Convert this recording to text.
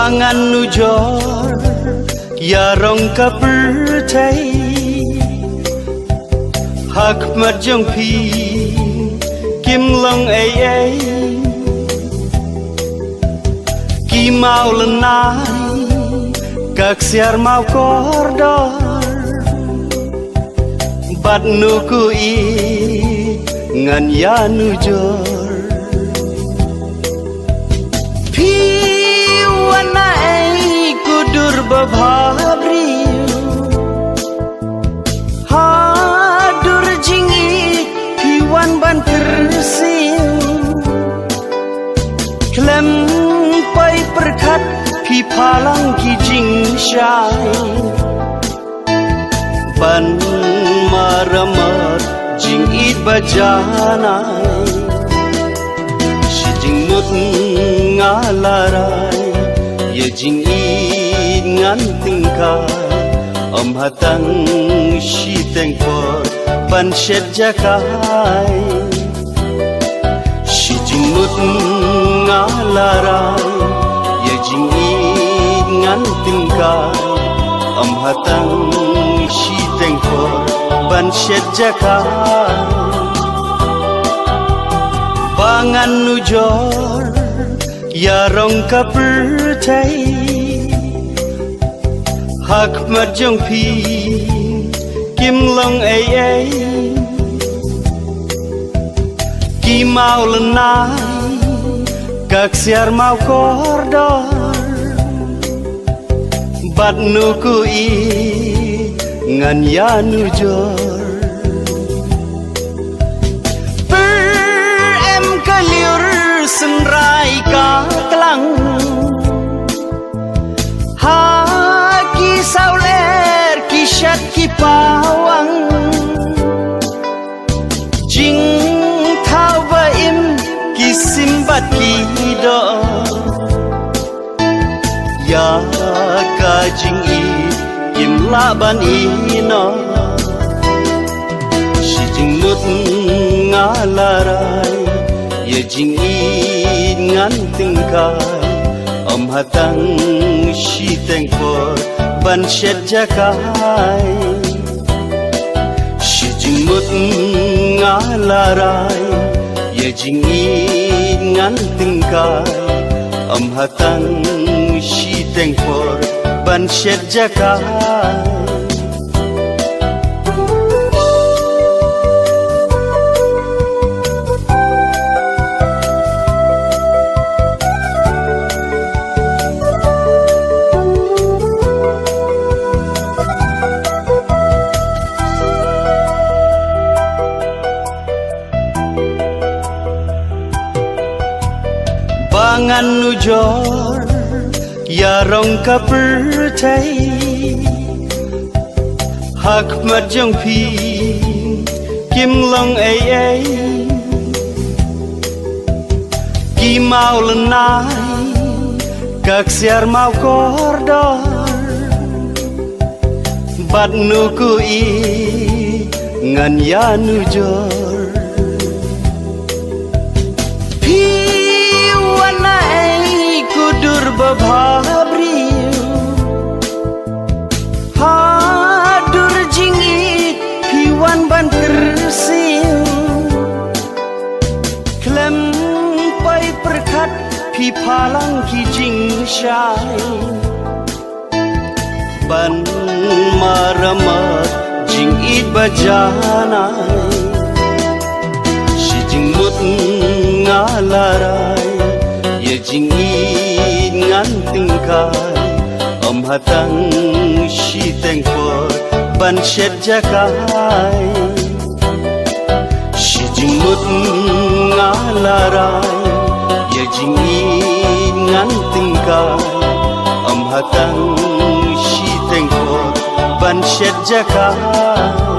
Bangan nujor yarong ka percay hak marjong pi kim long ay ki mau lenai kak siar mau kordor bat nuku i ngan ya nujor babhabri hadur jingi piwan ban tersin klem pai perkat pi palang ki jing shai ban maramat jing it bajanai si jing mut ngalarai ya jing ngan tingkai om hatang shi tengkor ban shet jakai shi jingmut ngalarai ya jingi ngan tingkai om hatang shi tengkor ban shet jakai bangan nujor yarong ka percay hak marjong pi kim long ay ki mau lenai kak siar mau kordor bat nuku i ngan ya nujor per em kaliur senrai ka kelang sauler kishat ki pawang jing thao va im ki simbat ki do ya ka jing i kim la ban i no shi jing mut ngalarai ya jing i ngan tingkai om hatang shi tengkor ban shet jakai shi jing mut ngalarai ya jing i ngan tingkai om hatang shi tengkor ban shet jakai bangan nujor yarong ka percay hak marjong pi kim long ay ki mau lenai kak siar mau kordor bat nuku i ngan ya nujor babhabri hadur jingi piwan ban tersin klem pai perkat pi palang ki jing shai ban maramat jing it bajanai shi jing mut ngalarai ya jing ngan tingkai om hatang shi tengkor ban shet jakai shi jing sut ngalarai ya jingin ngan tingkai hatang si tengkot ban syed jakai